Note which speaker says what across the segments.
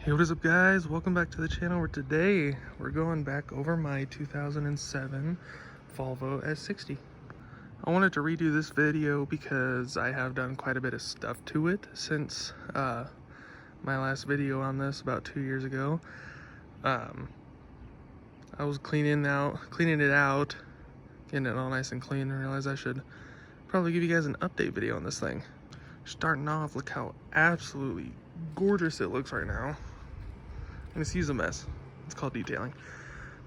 Speaker 1: Hey, what is up guys? Welcome back to the channel where today we're going back over my 2007 Volvo S60. I wanted to redo this video because I have done quite a bit of stuff to it since my last video on this about 2 years ago. I was cleaning it out, getting it all nice and clean, and realized I should probably give you guys an update video on this thing. Starting off, look how absolutely gorgeous it looks right now. And it's a mess. It's called detailing,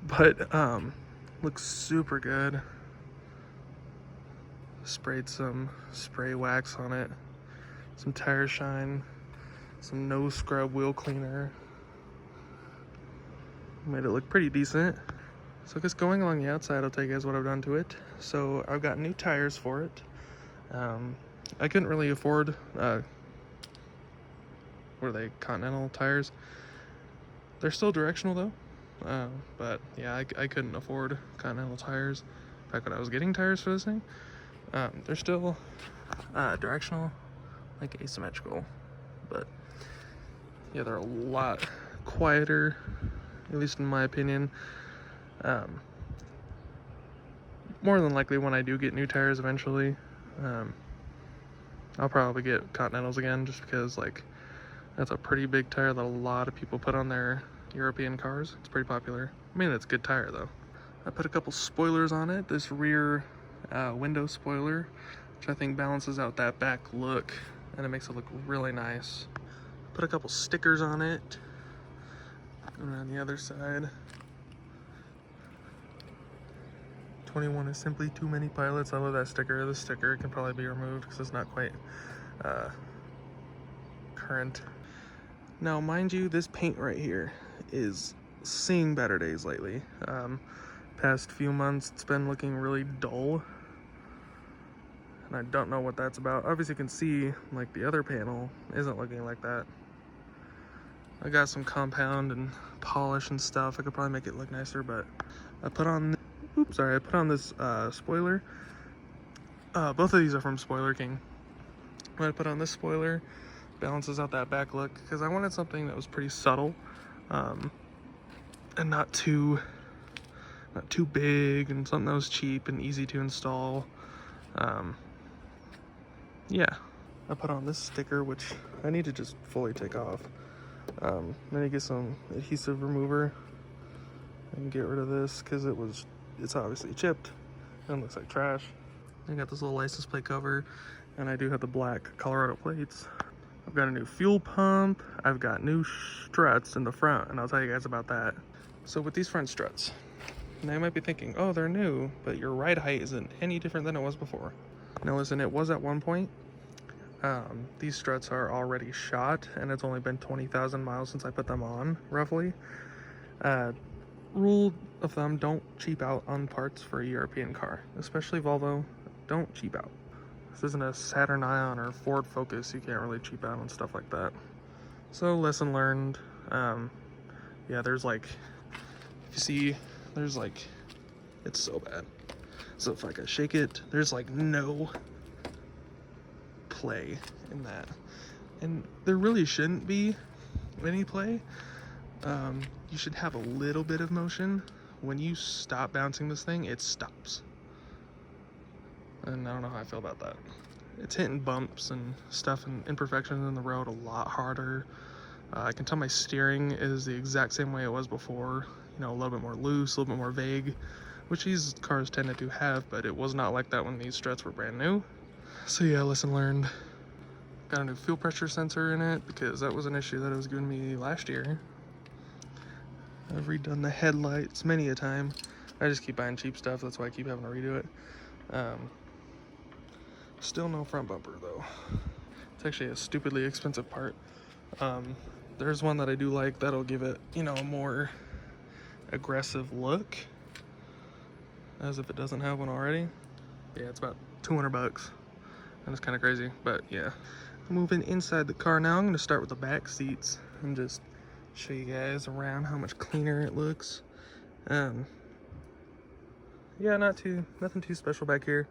Speaker 1: but looks super good. Sprayed some spray wax on it, some tire shine, some no scrub wheel cleaner. Made it look pretty decent. So just going along the outside, I'll tell you guys what I've done to it. So I've got new tires for it. I couldn't really afford what are they, Continental tires. They're still directional though, but yeah, I couldn't afford Continental tires back when I was getting tires for this thing. They're still directional, like asymmetrical, but yeah, they're a lot quieter, at least in my opinion. More than likely, when I do get new tires eventually, I'll probably get Continentals again, just because like that's a pretty big tire that a lot of people put on their European cars. It's pretty popular. I mean, it's a good tire though. I put a couple spoilers on it. This rear window spoiler, which I think balances out that back look, and it makes it look really nice. Put a couple stickers on it. Around the other side. 21 is simply too many pilots. I love that sticker. This sticker can probably be removed because it's not quite current. Now, mind you, this paint right here is seeing better days lately. Past few months, it's been looking really dull, and I don't know what that's about. Obviously, you can see like the other panel isn't looking like that. I got some compound and polish and stuff. I could probably make it look nicer, but I put on, I put on this spoiler. Both of these are from Spoiler King. I put on this spoiler, balances out that back look, because I wanted something that was pretty subtle, and not too big, and something that was cheap and easy to install. Yeah, I put on this sticker, which I need to just fully take off. Then you get some adhesive remover and get rid of this, because it's obviously chipped and looks like trash. I got this little license plate cover, and I do have the black Colorado plates. I've got a new fuel pump. I've got new struts in the front, and I'll tell you guys about that. So with these front struts, now you might be thinking, oh, they're new, but your ride height isn't any different than it was before. Now listen, it was at one point. These struts are already shot, and it's only been 20,000 miles since I put them on, roughly. Rule of thumb, don't cheap out on parts for a European car, especially Volvo. Don't cheap out. This isn't a Saturn Ion or Ford Focus. You can't really cheap out on stuff like that. So lesson learned. Yeah, there's like, if you see, there's like, it's so bad. So if like I shake it, there's like no play in that, and there really shouldn't be any play. You should have a little bit of motion. When you stop bouncing this thing, it stops. And I don't know how I feel about that. It's hitting bumps and stuff and imperfections in the road a lot harder. I can tell my steering is the exact same way it was before. You know, a little bit more loose, a little bit more vague, which these cars tended to have, but it was not like that when these struts were brand new. So yeah, lesson learned. Got a new fuel pressure sensor in it, because that was an issue that it was giving me last year. I've redone the headlights many a time. I just keep buying cheap stuff, that's why I keep having to redo it. Still no front bumper though. It's actually a stupidly expensive part. There's one that I do like that'll give it, you know, a more aggressive look, as if it doesn't have one already. Yeah, it's about 200 bucks. And it's kind of crazy, but yeah. Moving inside the car now, I'm gonna start with the back seats and just show you guys around how much cleaner it looks. Yeah, nothing too special back here.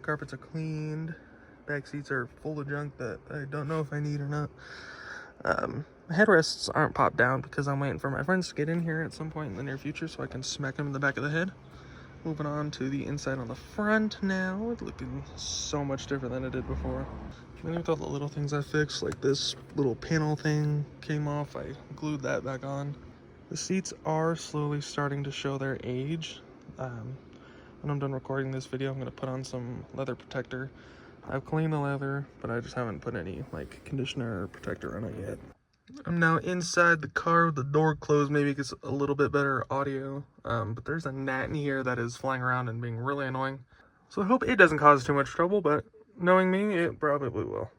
Speaker 1: Carpets are cleaned. Back seats are full of junk that I don't know if I need or not. The headrests aren't popped down because I'm waiting for my friends to get in here at some point in the near future so I can smack them in the back of the head. Moving on to the inside on the front now. It's looking so much different than it did before. Many of all the little things I fixed, like this little panel thing came off. I glued that back on. The seats are slowly starting to show their age. When I'm done recording this video, I'm going to put on some leather protector. I've cleaned the leather, but I just haven't put any like conditioner or protector on it yet. I'm now inside the car with the door closed. Maybe it gets a little bit better audio. But there's a gnat in here that is flying around and being really annoying. So I hope it doesn't cause too much trouble, but knowing me, it probably will.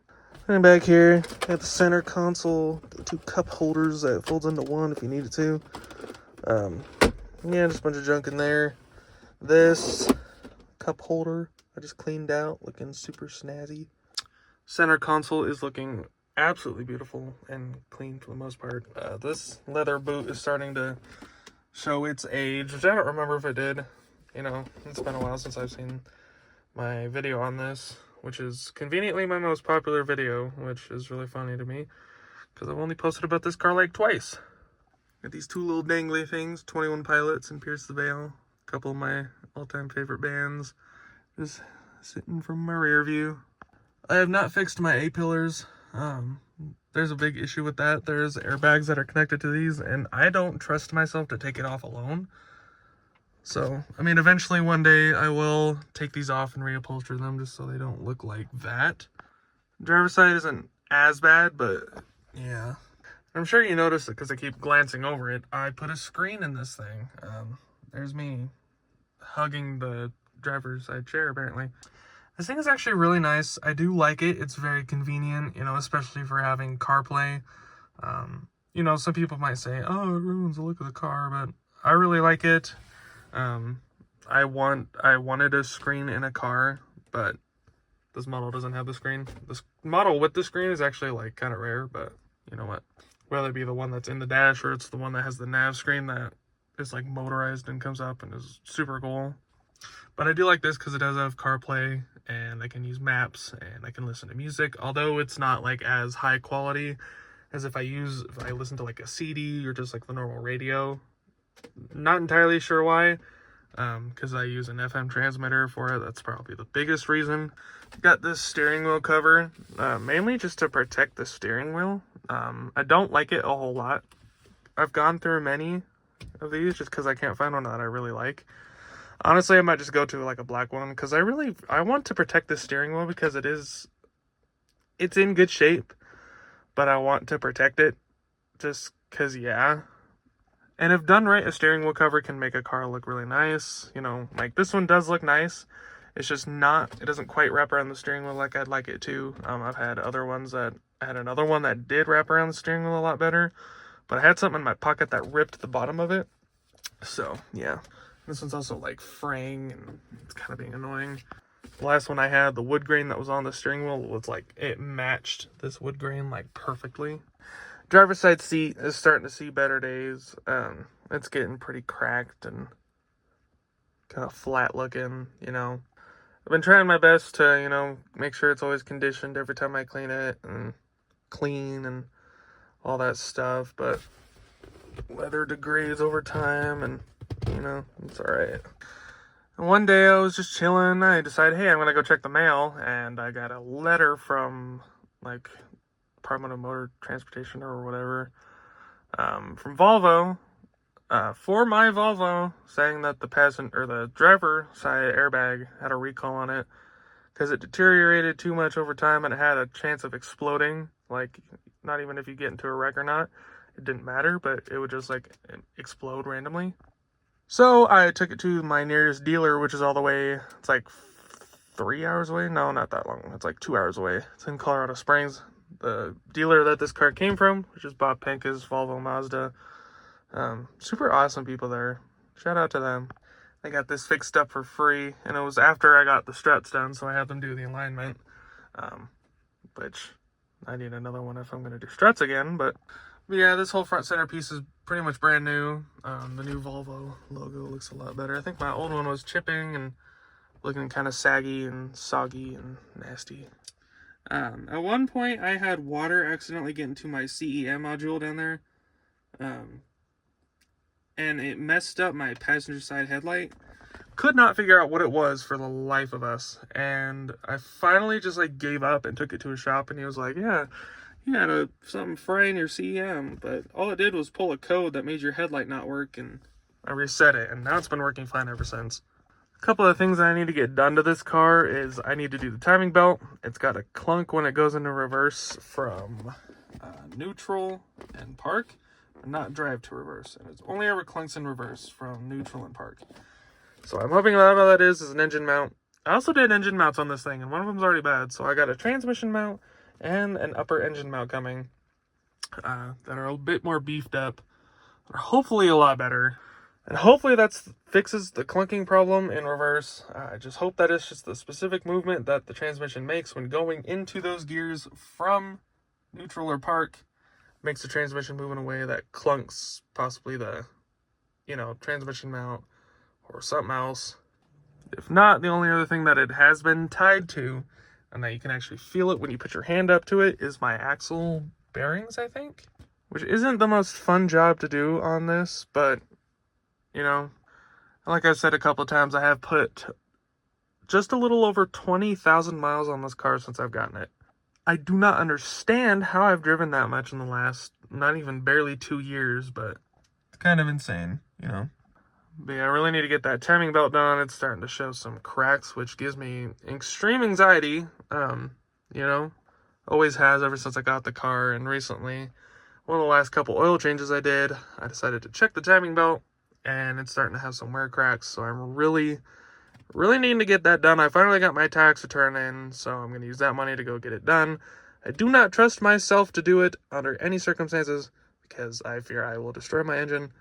Speaker 1: And back here, got the center console, the 2 cup holders that folds into one if you need it to. Yeah, just a bunch of junk in there. This cup holder I just cleaned out, looking super snazzy. Center console is looking absolutely beautiful and clean for the most part. This leather boot is starting to show its age, which I don't remember if it did. You know, it's been a while since I've seen my video on this, which is conveniently my most popular video, which is really funny to me because I've only posted about this car like twice. Got these 2 little dangly things, 21 Pilots and Pierce the Veil. A couple of my all-time favorite bands just sitting from my rear view. I have not fixed my A-pillars. There's a big issue with that. There's airbags that are connected to these, and I don't trust myself to take it off alone. So, I mean, eventually one day I will take these off and reupholster them just so they don't look like that. Driver's side isn't as bad, but yeah. I'm sure you noticed it because I keep glancing over it. I put a screen in this thing. There's me hugging the driver's side chair, apparently. This thing is actually really nice. I do like it. It's very convenient, you know, especially for having CarPlay. You know, some people might say, oh, it ruins the look of the car, but I really like it. I wanted a screen in a car, but this model doesn't have the screen. This model with the screen is actually, like, kind of rare, but you know what? Whether it be the one that's in the dash or it's the one that has the nav screen that is, like, motorized and comes up and is super cool. But I do like this because it does have CarPlay, and I can use maps, and I can listen to music, although it's not, like, as high quality as if I listen to, like, a CD or just, like, the normal radio. Not entirely sure why, because I use an FM transmitter for it. That's probably the biggest reason. Got this steering wheel cover, mainly just to protect the steering wheel. I don't like it a whole lot. I've gone through many of these just because I can't find one that I really like. Honestly, I might just go to like a black one because I want to protect the steering wheel because it's in good shape, but I want to protect it just because, yeah. And if done right, a steering wheel cover can make a car look really nice. You know, like this one does look nice. It's just it doesn't quite wrap around the steering wheel like I'd like it to. I've had other ones I had another one that did wrap around the steering wheel a lot better, but I had something in my pocket that ripped the bottom of it. So, yeah. This one's also like fraying and it's kind of being annoying. The last one I had, the wood grain that was on the steering wheel, was like, it matched this wood grain like perfectly. Driver's side seat is starting to see better days. It's getting pretty cracked and kind of flat looking, you know. I've been trying my best to, you know, make sure it's always conditioned every time I clean it and clean and all that stuff, but leather degrades over time and, you know, it's alright. And one day I was just chilling. I decided, hey, I'm going to go check the mail, and I got a letter from, like, Department of Motor Transportation or whatever, from Volvo, for my Volvo, saying that the driver side airbag had a recall on it because it deteriorated too much over time and it had a chance of exploding. Like, not even if you get into a wreck or not, it didn't matter, but it would just like explode randomly. So I took it to my nearest dealer, which is all the way, it's like 3 hours away. No, not that long. It's like 2 hours away. It's in Colorado Springs. The dealer that this car came from, which is Bob Penka's Volvo Mazda. Super awesome people there. Shout out to them. They got this fixed up for free, and it was after I got the struts done, so I had them do the alignment, which I need another one if I'm going to do struts again, but yeah, this whole front center piece is pretty much brand new. The new Volvo logo looks a lot better. I think my old one was chipping and looking kind of saggy and soggy and nasty. At one point, I had water accidentally get into my CEM module down there, and it messed up my passenger side headlight. Could not figure out what it was for the life of us, and I finally just like gave up and took it to a shop, and he was like, "Yeah, you had something fry in your CEM, but all it did was pull a code that made your headlight not work," and I reset it, and now it's been working fine ever since. A couple of things that I need to get done to this car is I need to do the timing belt. It's got a clunk when it goes into reverse from neutral and park, but not drive to reverse. And it only ever clunks in reverse from neutral and park. So I'm hoping that all that is an engine mount. I also did engine mounts on this thing, and one of them's already bad. So I got a transmission mount and an upper engine mount coming that are a bit more beefed up. Are hopefully a lot better. And hopefully that fixes the clunking problem in reverse. I just hope that it's just the specific movement that the transmission makes when going into those gears from neutral or park makes the transmission move in a way that clunks possibly the, transmission mount or something else. If not, the only other thing that it has been tied to, and that you can actually feel it when you put your hand up to it, is my axle bearings, I think. Which isn't the most fun job to do on this, but like I said a couple of times, I have put just a little over 20,000 miles on this car since I've gotten it. I do not understand how I've driven that much in the last, not even barely 2 years, but it's kind of insane, But yeah, I really need to get that timing belt done. It's starting to show some cracks, which gives me extreme anxiety, always has ever since I got the car. And recently, one of the last couple oil changes I did, I decided to check the timing belt, and it's starting to have some wear cracks, so I'm really needing to get that done. I finally got my tax return in, so I'm going to use that money to go get it done. I do not trust myself to do it under any circumstances, because I fear I will destroy my engine,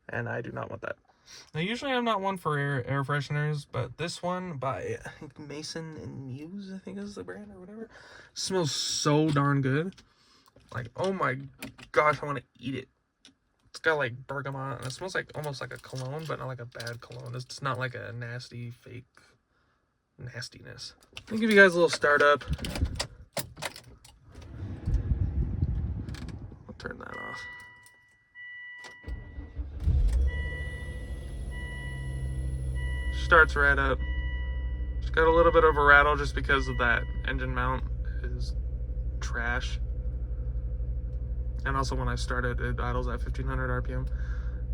Speaker 1: and I do not want that. Now, usually I'm not one for air fresheners, but this one by, I think, Mason and Muse, I think is the brand or whatever, smells so darn good. Like, oh my gosh, I want to eat it. It's got like bergamot, and it smells like almost like a cologne, but not like a bad cologne. It's not like a nasty, fake nastiness. Let me give you guys a little startup. I'll turn that off. Starts right up. Just got a little bit of a rattle just because of that engine mount is trash. And also when I started, it idles at 1500 RPM,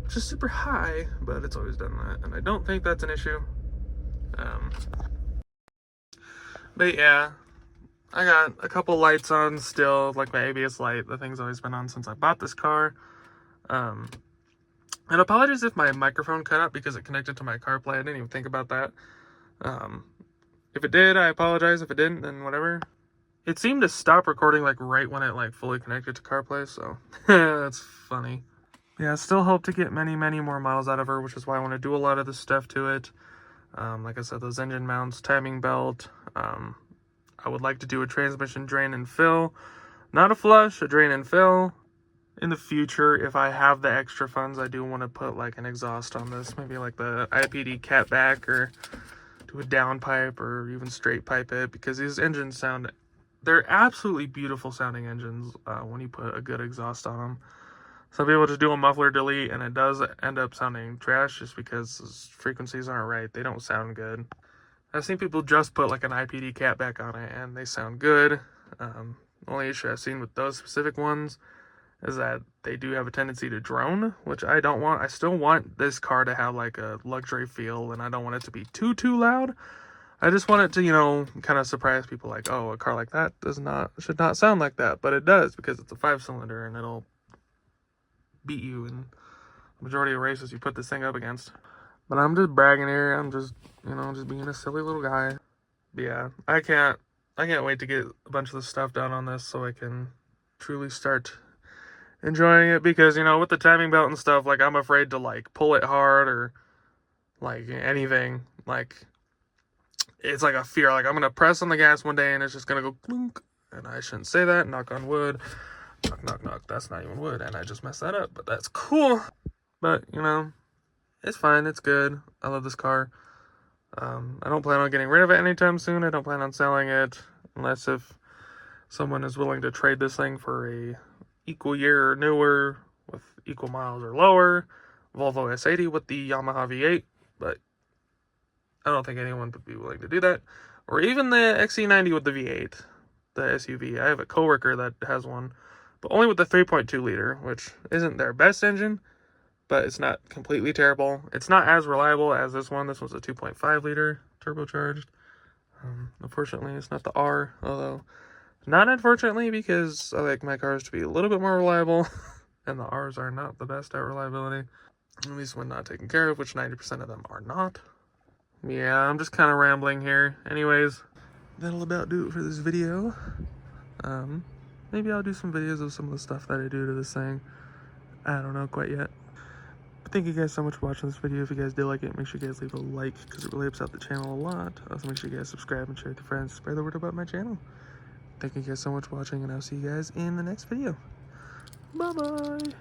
Speaker 1: which is super high, but it's always done that. And I don't think that's an issue. But yeah, I got a couple lights on still, like my ABS light. The thing's always been on since I bought this car. And apologies if my microphone cut out because it connected to my CarPlay. I didn't even think about that. If it did, I apologize. If it didn't, then whatever. It seemed to stop recording like right when it like fully connected to CarPlay, so that's funny. Yeah, I still hope to get many more miles out of her, which is why I want to do a lot of this stuff to it. Like I said, those engine mounts, timing belt. I would like to do a transmission drain and fill. Not a flush, a drain and fill. In the future, if I have the extra funds, I do want to put like an exhaust on this. Maybe like the IPD catback, or do a downpipe, or even straight pipe it, because these engines sound... They're absolutely beautiful sounding engines when you put a good exhaust on them. Some people just do a muffler delete, and it does end up sounding trash just because frequencies aren't right. They don't sound good. I've seen people just put like an IPD catback on it, and they sound good. The only issue I've seen with those specific ones is that they do have a tendency to drone, which I don't want. I still want this car to have like a luxury feel, and I don't want it to be too loud. I just want it to, kind of surprise people, like, oh, a car like that should not sound like that, but it does, because it's a 5-cylinder, and it'll beat you in the majority of races you put this thing up against. But I'm just bragging here. I'm just, just being a silly little guy. But yeah, I can't wait to get a bunch of the stuff done on this so I can truly start enjoying it, because, with the timing belt and stuff, like, I'm afraid to, like, pull it hard or, like, anything, like... It's like a fear, like I'm going to press on the gas one day and it's just going to go clunk, and I shouldn't say that, knock on wood, knock, that's not even wood, and I just messed that up, but that's cool. But, it's fine, it's good, I love this car. I don't plan on getting rid of it anytime soon. I don't plan on selling it, unless if someone is willing to trade this thing for a equal year or newer with equal miles or lower Volvo S80 with the Yamaha V8, but I don't think anyone would be willing to do that. Or even the XC90 with the V8, the SUV. I have a coworker that has one, but only with the 3.2 liter, which isn't their best engine, but it's not completely terrible. It's not as reliable as this one. This one's a 2.5 liter turbocharged. Unfortunately, it's not the R, although not unfortunately, because I like my cars to be a little bit more reliable, and the R's are not the best at reliability, at least when not taken care of, which 90% of them are not. Yeah, I'm just kind of rambling here. Anyways, that'll about do it for this video. Maybe I'll do some videos of some of the stuff that I do to this thing. I don't know quite yet. But thank you guys so much for watching this video. If you guys did like it, make sure you guys leave a like, because it really helps out the channel a lot. Also, make sure you guys subscribe and share with your friends. Spread the word about my channel. Thank you guys so much for watching, and I'll see you guys in the next video. Bye-bye!